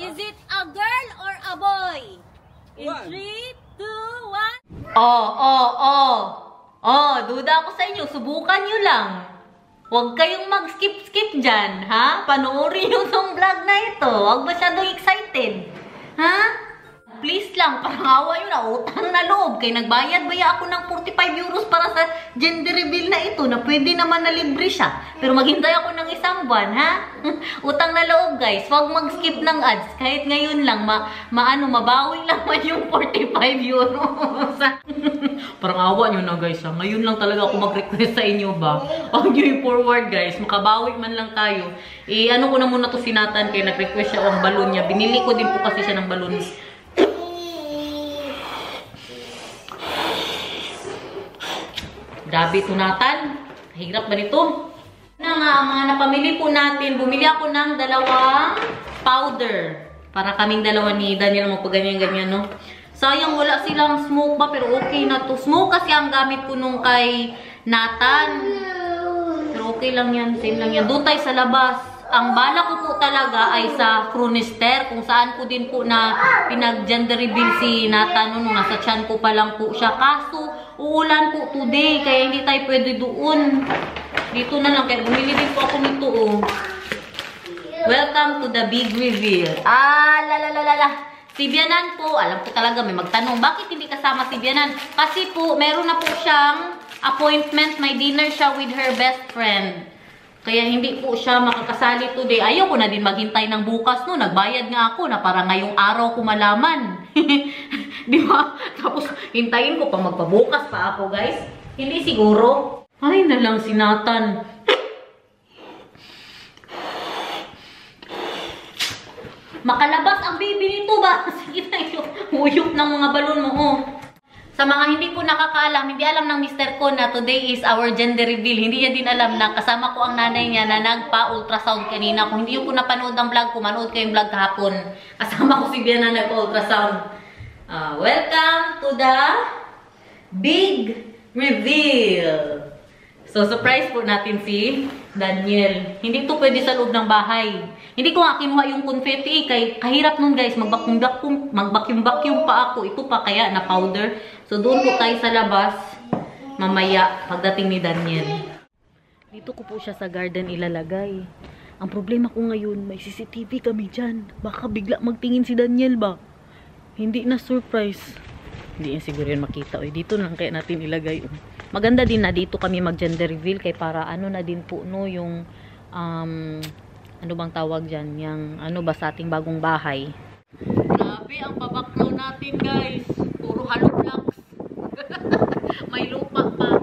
Is it a girl or a boy? In 3, 2, 1. Duda ako sa inyo. Subukan nyo lang. Huwag kayong mag-skip-skip dyan, ha? Panoorin nyo itong vlog na ito. Huwag masyadong excited. Ha? Please lang, parang awa nyo na. Utang na loob. Kaya nagbayad-baya ako ng 45 euros para sa gender reveal na ito na pwede naman na libre siya. Pero maghintay ako ng isang buwan, ha? Utang na loob, guys. Huwag mag-skip ng ads. Kahit ngayon lang, mabawi lang man yung 45 euros. Parang awa nyo na, guys, ha? Ngayon lang talaga ako mag-request sa inyo ba? Huwag nyo i-forward, guys. Makabawi man lang tayo. Ano ko na muna to sinatan kaya nag-request siya ang balon niya. Binili ko din po kasi siya ng balon. Grabe ito, Nathan. Hirap ba nito? Nga, mga napamili po natin, bumili ako ng dalawang powder. Para kaming dalawa ni Daniel magpaganyan-ganyan, no? Sayang, wala silang smoke ba? Pero okay na to. Smoke kasi ang gamit ko nung kay Nathan. Pero okay lang yan. Same lang yan. Doon tayo sa labas. Ang bala ko po talaga ay sa Cronister, kung saan ko din po na pinag-gender reveal si Nathan nung nasa tiyan ko pa lang po siya. Kaso, uulan po today, kaya hindi tayo pwede doon. Dito na lang, kaya bumili din po ako nito, oh. Welcome to the big reveal. Si Bianan po, alam ko talaga may magtanong, bakit hindi kasama si Bianan? Kasi po, meron na po siyang appointment, may dinner siya with her best friend. Kaya hindi po siya makakasali today. Ayaw ko na din maghintay ng bukas, no. Nagbayad nga ako na para ngayong araw ko malaman. Di ba? Tapos hintayin ko pa magpabukas pa ako, guys. Hindi siguro. Ay na lang si Nathan. Makalabas ang baby nito ba? Sige na yun. Uyok ng mga balon mo, oh. Sa mga hindi po nakakaalam, hindi alam ng Mr. ko na today is our gender reveal. Hindi niya din alam na kasama ko ang nanay niya na nagpa-ultrasound kanina. Kung hindi ko napanood ang vlog ko, manood ko yung vlog kahapon. Kasama ko si Bia na nagpa-ultrasound. Welcome to the big reveal. So, surprise po natin si Daniel. Hindi to pwede sa loob ng bahay. Hindi ko nga kinuha yung confetti. Kahirap nun, guys. Mag-vacuum pa ako. Ito pa kaya na powder. So, doon po tayo sa labas. Mamaya, pagdating ni Daniel. Dito ko po siya sa garden ilalagay. Ang problema ko ngayon, may CCTV kami dyan. Baka bigla magtingin si Daniel ba? Hindi na surprise. Hindi yan siguro yun makita. Dito lang kaya natin ilagay. Maganda din na dito kami mag-gender reveal kay para ano na din po, no, yung ano bang tawag dyan? Yung ano ba sa ating bagong bahay. Grabe ang babaklaw natin, guys. Puro hollow blocks. May lupa pa.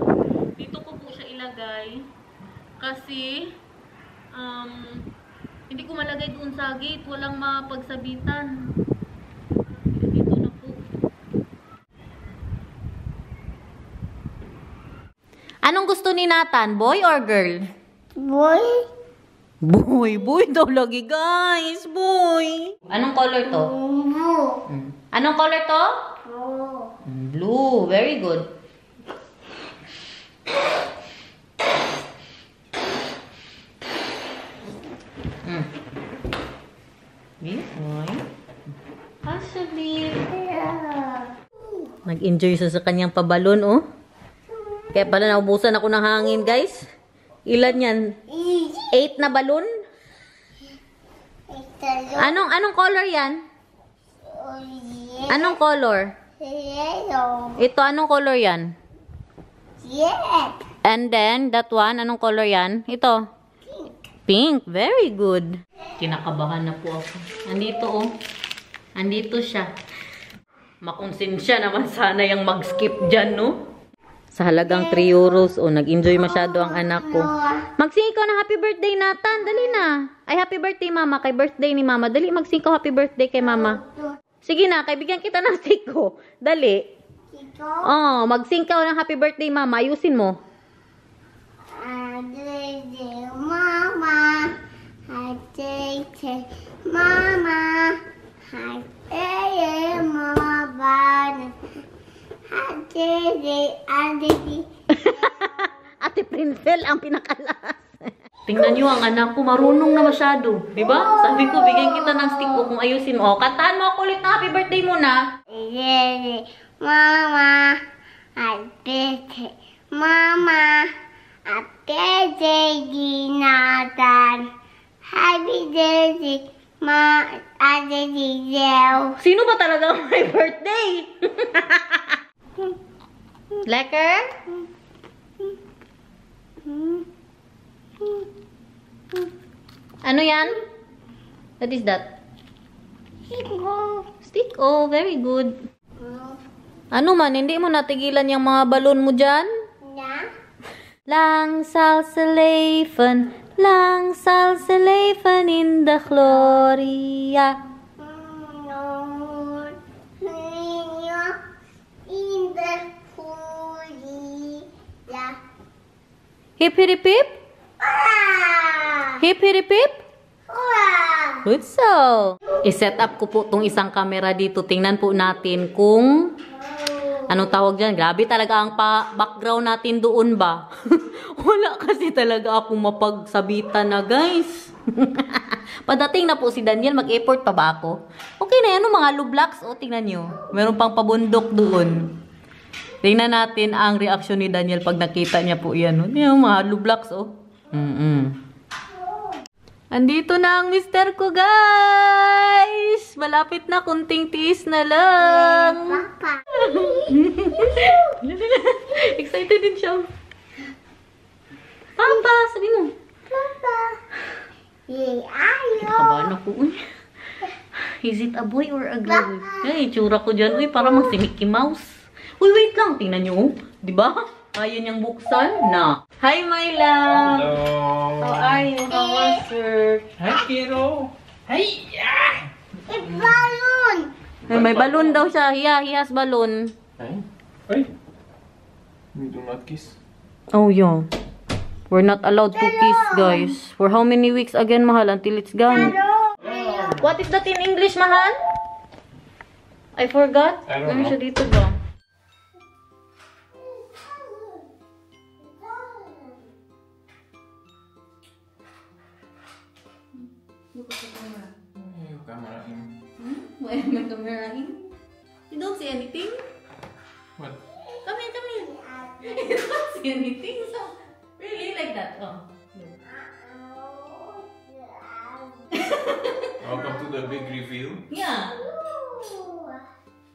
Dito ko po siya ilagay. Kasi hindi ko malagay doon sa gate. Walang mapagsabitan. Dito na po. Anong gusto ni Nathan? Boy or girl? Boy. Boy daw lagi, guys. Boy. Anong color to? Blue. Anong color to? Blue. Blue. Very good. Boy. Actually, nag-enjoy sa kanyang pabalon, oh. Kaya pala naubusan ako ng hangin, guys. Ilan yan? 8 na balon? Anong color yan? Anong color? Yellow. Ito, anong color yan? Yeah. And then, that one, anong color yan? Ito? Pink. Very good. Kinakabahan na po ako. Andito, oh. Andito siya. Makonsensya naman sana yung mag-skip dyan, no? Sa halagang 3 euros. O, nag-enjoy masyado ang anak ko. Mag-sing ikaw na happy birthday, Nathan. Dali na. Ay, happy birthday, mama. Kay birthday ni mama. Dali, mag-sing ikaw happy birthday kay mama. Sige na, kaibigan kita ng stick ko. Dali. Oh, mag-sing ka ng happy birthday, mama. Ayusin mo. Mama. Mama. Ate Princel ang pinakalas. Tingnan nyo ang anak ko, marunong na masyado. Diba? Sabi ko, bigyan kita ng stick ko kung ayusin mo. Kantahan mo ako ulit na happy birthday muna. Yeah, Mama, happy birthday. Mama, happy birthday, Jonathan. Happy birthday, Ate Giselle. Sino ba talaga ang my birthday? Lekker? Ano yan? What is that? Stick? Oh, very good. Ano man, hindi mo natigilan yung mga balon mo dyan? Na? Lang salsalefen in the Gloria. In the Gloria. Hip hip hip? Hip hip hip? Good so. I-set up ko po tong isang camera dito. Tingnan po natin kung anong tawag dyan. Grabe talaga ang background natin doon ba? Wala kasi talaga akong mapagsabitan na guys. Padating na po si Daniel. Mag-effort pa ba ako? Okay na yan. Mga lublocks. O, tingnan nyo. Meron pang pabundok doon. Tingnan natin ang reaction ni Daniel pag nakita niya po yan. Yung mga lublocks. O. Andito na ang mister ko, guys! Malapit na, kunting tiis na lang. Papa. Excited din siya. Papa, sabi mo. Papa. Ayaw. Kinakabahan ako. Is it a boy or a girl? Ay, tsura ko dyan. Uy, parang si Mickey Mouse. Uy, wait lang. Tingnan nyo. Diba? Kaya niyang buksan na. Hi, my love. Hello. How are you? How was work? Hi, kiddo. Hey, yeah. It's balloon. Ay, may balloon daw siya. He has balloon. Hey. Hey. We do not kiss. Oh, yeah. We're not allowed to kiss, guys. For how many weeks again, mahal? Until it's gone. What is that in English, mahal? I forgot. I don't Ano know. siya dito ba? Yung camera in. Why am I camera in? You don't see anything? What? Come here, come here. You don't see anything? So, really like that? Oh. Welcome to the big reveal. Yeah.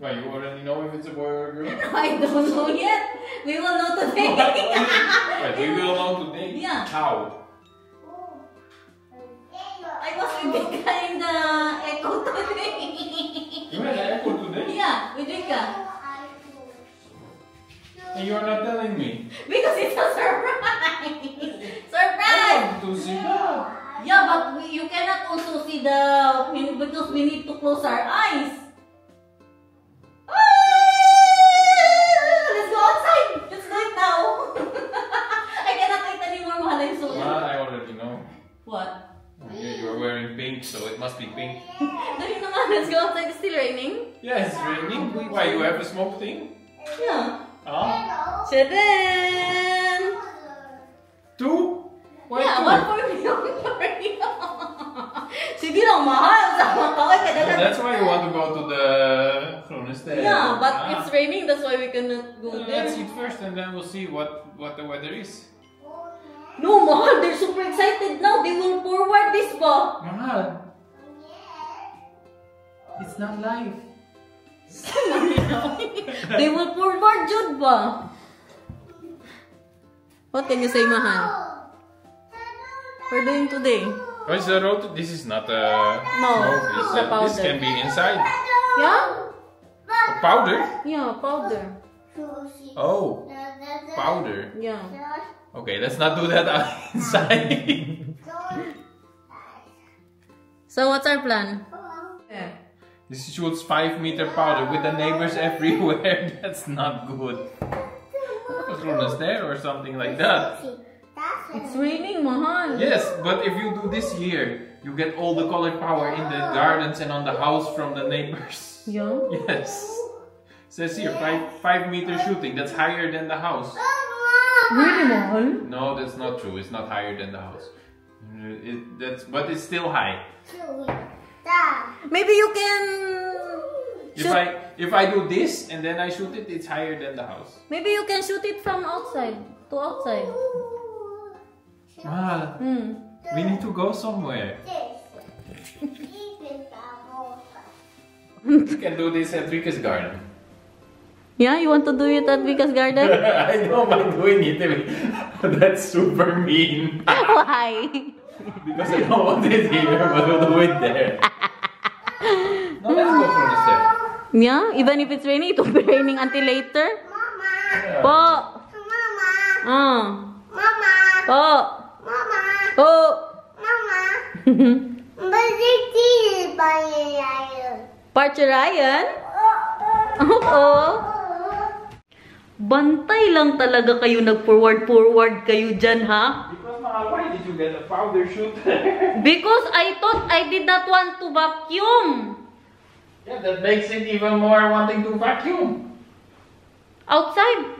Why, you already know if it's a boy or a girl? I don't know yet. We will know today. Wait, we will know today. Yeah. How? I was with Vika in the Echo today. You had an echo today? Yeah, with Vika. And you are not telling me. Because it's a surprise. I Surprise! want to see that. Yeah, but you cannot also see the because we need to close our eyes. Let's go outside. Let's do it now. I cannot wait anymore, mahal. I'm so I already know. What? Okay, you are wearing pink, so it must be pink. Dali na nga, let's go outside. It's still raining. Yeah, it's raining. Why, you have a smoke thing? Yeah. Ah? Shaden! Two? Why Yeah, two? one for me, one for you. Sige lang, mahal. Kaway ka Oh, na. that's why you want to go to the Kronostel. Yeah, but it's raining. That's why we cannot go Well, there. let's eat first and then we'll see what the weather is. No, mahal. They're super excited now. They will forward this ba? Mahal. It's not live. They will forward Jude ba? What can you say, mahal? We're doing today. Oh, is the road? This is not a No, smoke. it's a powder. This can be inside. Yeah? A powder? Yeah, powder. Oh, powder. Yeah. Okay, let's not do that inside. So what's our plan? Yeah. This shoots 5-meter powder with the neighbors everywhere. That's not good. Kronos there or something like that. It's raining, mahal. Yes, but if you do this here, you get all the colored power in the gardens and on the house from the neighbors. Yeah? Yes. Says here, 5-meter shooting. That's higher than the house. Really, mahal? No, that's not true. It's not higher than the house. But it's still high. Maybe you can... If I do this and then I shoot it, it's higher than the house. Maybe you can shoot it from outside to outside. Mahal, we need to go somewhere. You can do this at Vika's garden. Yeah, you want to do it at Vika's garden? I don't mind doing it. That's super mean. Why? Because I don't want it here, but we'll do it there. No, let's go from the stairs. Yeah, even if it's raining, it will be raining until later. Yeah. Po. Po. Po. Partner Ryan? Oo. Bantay lang talaga kayo, nag-forward kayo dyan, ha? Because why did you get a powder shooter? Because I thought I did not want to vacuum. Yeah, that makes it even more wanting to vacuum. Outside.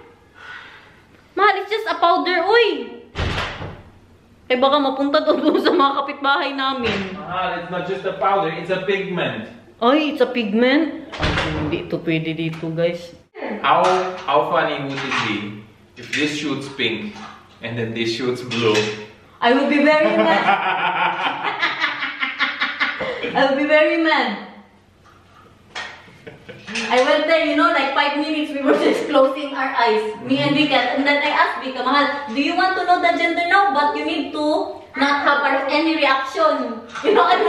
Mahal, it's just a powder, uy. Eh baka mapunta doon sa mga kapitbahay namin. It's not just a powder, it's a pigment. Ay, it's a pigment? Ay, hindi ito pwede dito, guys. How funny would it be if this shoots pink and then this shoots blue? I will be very mad. I will be very mad. I went there, you know, like 5 minutes we were just closing our eyes. Me and Vika. And then I asked Vika, Mahal, do you want to know the gender now? But you need to not have any reaction. You know, and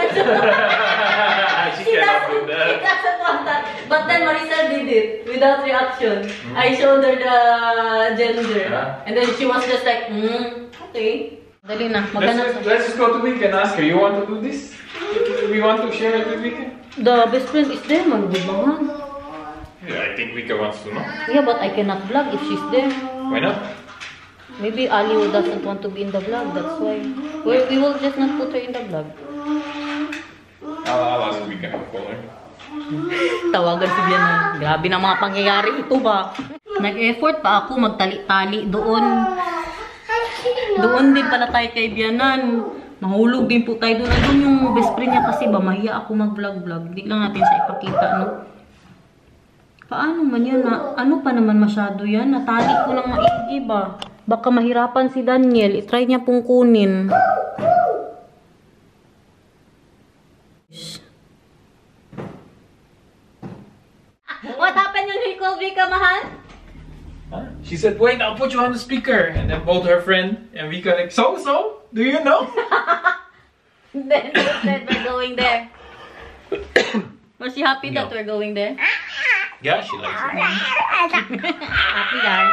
She cannot do that. She doesn't want that. But then Maricel did it without reaction. I showed her the gender. And then she was just like, okay. Dali na, Let's just go to Vika and ask her, you want to do this? We want to share it with Vika? The best friend is there, man. Good man. Yeah, I think Vika wants to know. Yeah, but I cannot vlog if she's there. Why not? Maybe Ali doesn't want to be in the vlog, that's why. We will just not put her in the vlog. I'll ask Vika to call her. Tawagan si Bianan. Grabe na mga pangyayari ito ba? Nag-effort pa ako magtali-tali doon. Doon din pala tayo kay Bianan. Mahulog din po tayo doon. Andun yung best friend niya kasi ba, mahiya ako mag-vlog-vlog. Hindi lang natin siya ipakita, no? Paano man yan? Ano pa naman masyado yan? Natali ko ng maigi ba? Baka mahirapan si Daniel. I-try niya pong kunin. What happened yung Nicole Vika, Mahal? Huh? She said, wait, I'll put you on the speaker. And then both her friend and Vika like, so? Do you know? Then they said we're going there. Was she happy that we're going there? Yeah, she likes it. Happy yan.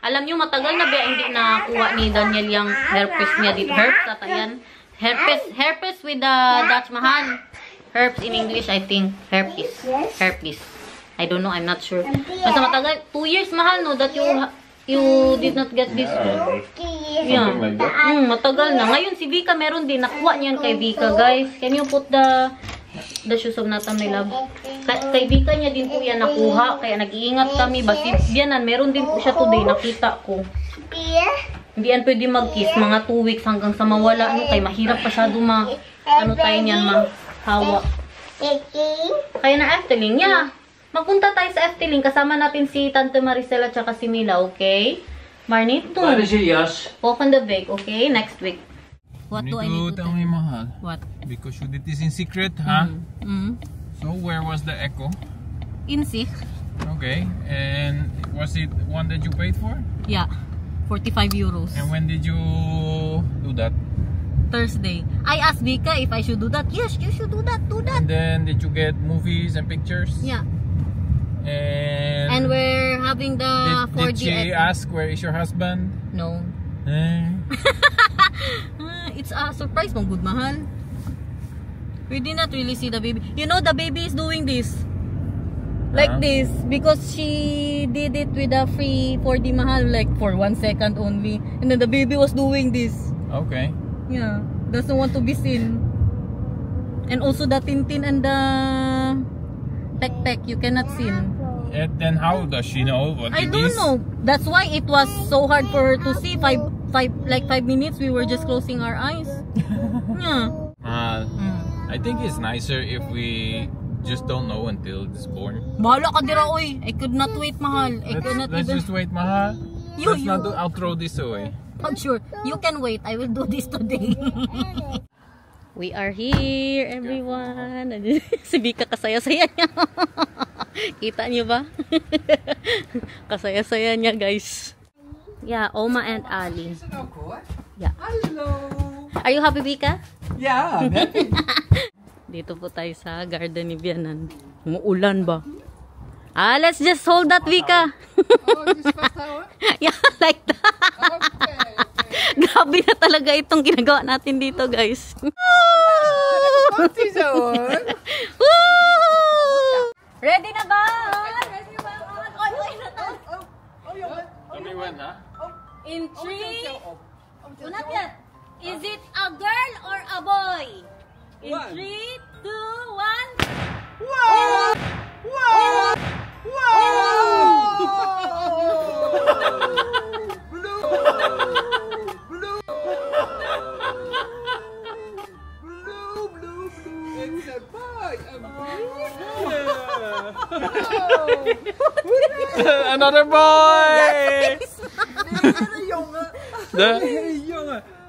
Alam niyo, matagal na ba hindi nakuha ni Daniel yung herpes niya dito. Herpes ata yan. Herpes with the Dutch Mahal. Herpes in English, I think. Herpes. Herpes. I don't know, I'm not sure. Basta matagal, 2 years Mahal, no, that you did not get this. Yeah. Something like that. Matagal na. Ngayon si Vika meron din. Nakuha niyan kay Vika, guys. Can you put the shoes of Nata, my love? Kay Vika niya din po yan nakuha. Kaya nag-iingat kami. Basi biyanan, meron din po siya today. Nakita ko. Hindi yan pwede mag-kiss. Mga 2 weeks hanggang sa mawala. Ano, kaya mahirap pasyado ano tayo niyan, mahawa. Kaya na Efteling, yeah. Magpunta tayo sa Efteling. Kasama natin si Tante Maricel at saka si Mila, okay? Marnito. What is it, yes? Open the bag, okay? Next week. What do I need to tell me, Mahal? What? Because you did this in secret, huh? So where was the echo? In Sich. Okay, and was it one that you paid for? Yeah. 45 euros. And when did you do that? Thursday. I asked Vika if I should do that. Yes, you should do that. Do that. And then did you get movies and pictures? Yeah. And we're having the 4D. did she ask where is your husband? No. It's a surprise, mong good Mahal. We did not really see the baby. You know, the baby is doing this. Like this. Because she did it with a free 4D Mahal. Like for 1 second only. And then the baby was doing this. Okay. Yeah. Doesn't want to be seen. And also the Tintin and the Tek-Tek, you cannot see. And then how does she know what I it don't is? know. That's why it was so hard for her to see. 5 minutes, we were just closing our eyes. Yeah. I think it's nicer if we just don't know until it's born. Bahala ka dira, oy. I could not wait, mahal. Let's just wait, Mahal. Let's not do. I'll throw this away. Oh, sure. You can wait. I will do this today. We are here, everyone. Si Vika kasaya-saya niya. Kita niyo ba? Kasaya-saya niya, guys. Yeah, Oma and Ali. Yeah. Hello. Are you happy, Vika? Yeah, I'm happy. Dito po tayo sa garden ni Bianan. Umuulan ba? Let's just hold that, Vika. This first hour? Yeah, like that. Okay. Grabe na talaga itong ginagawa natin dito, guys. Party zone. Woo! Ready na ba? Ready ba? Tell me when, huh? In 3, not yet. Is it a girl or a boy? In 3, 2, 1. Whoa! Whoa! Blue! Blue! Blue! It's a boy! Another boy!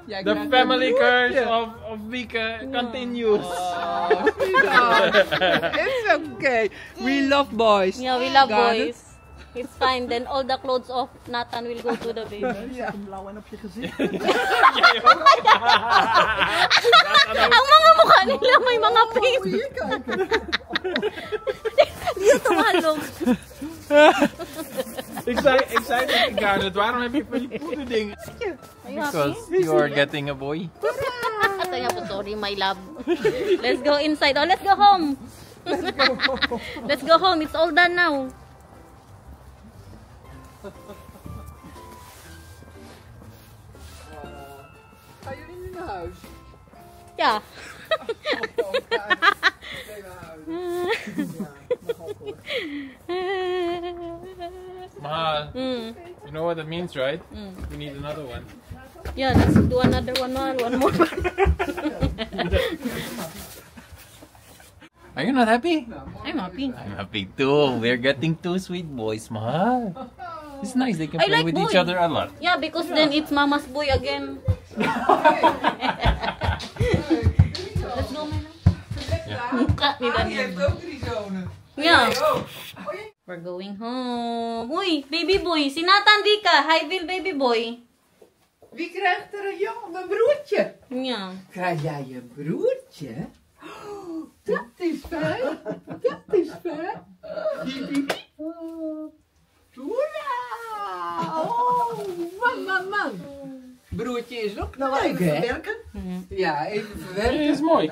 The family curse of Vika continues. It's okay. We love boys. Yeah, we love Got it? boys. It's fine. Then all the clothes of Nathan will go to the baby. Ang mga mukha nila may mga face. Dito tumalong. Excited, Garnet. Waarom heb je van die poederdingen? Because you are getting a boy. Saya po, sorry my love. Let's go inside. Oh, let's go home. Let's go home. It's all done now. Are you in the house? Yeah. Mahal, you know what that means, right? We need another one. Yeah, let's do another one more. One more. Are you not happy? I'm happy. I'm happy too. We're getting 2 sweet boys, Mahal. It's nice. They can I play like with boy. each other a lot. Yeah, because then it's Mama's boy again. Let's go, man. Mukha nila niya. Yeah. We're going home. Uy, baby boy. Si Nathan Vika. Hi, Bill, baby boy. Wie krijgt er een jongen? Mijn broertje. Yeah. Krijg jij een broertje? Oh, dat is fijn. Dat is fijn. Hoera! Oh, man. Broertje is ook leuk, hè? Ja, even verwerken. It is mooi.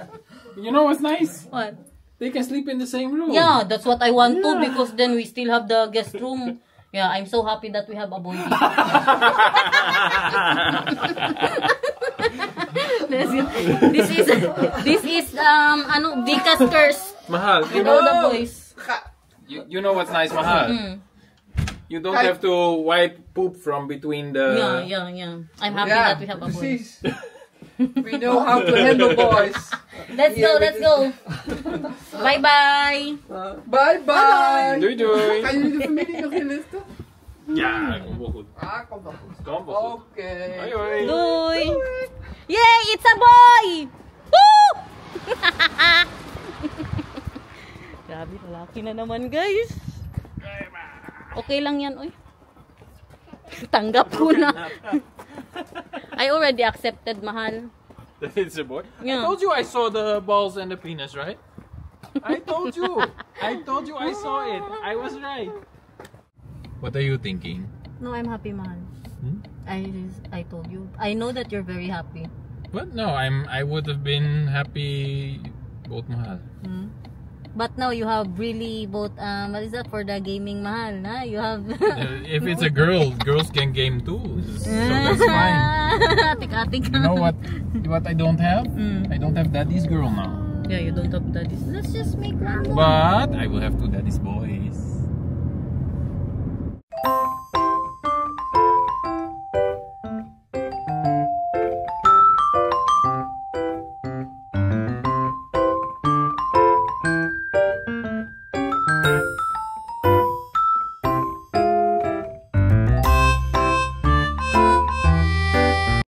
You know what's nice? What? They can sleep in the same room. Yeah, that's what I want to because then we still have the guest room. Yeah, I'm so happy that we have a boy. This is Vika's curse. Mahal, you With all know, the boys. you know what's nice, Mahal? You don't have to wipe poop from between the... Yeah. I'm happy that we have a boy. Precies. We know how to handle boys. Let's go. Bye-bye. Bye. Doei doei. Gaan jullie de familie nog inlichten? Ja, komt wel goed. Komt wel goed. Komt wel goed. Oké. Hoi hoi. Doei. Yay, it's a boy! Woo! Grabe, lalaki na naman, guys. Okay lang yan, oy. Tanggap ko na. I already accepted, Mahal. It's a boy. Yeah. I told you I saw the balls and the penis, right? I told you I saw it. I was right. What are you thinking? No, I'm happy, Mahal. I told you. I know that you're very happy. What? No, I would have been happy both, Mahal. But now you have really both, what is that for the gaming, Mahal? Na? You have... If it's a girl, girls can game too. So that's fine. Atik-atik. You know what I don't have? I don't have daddy's girl now. Yeah, you don't have daddies. Let's just make one more. But I will have 2 daddy's boys.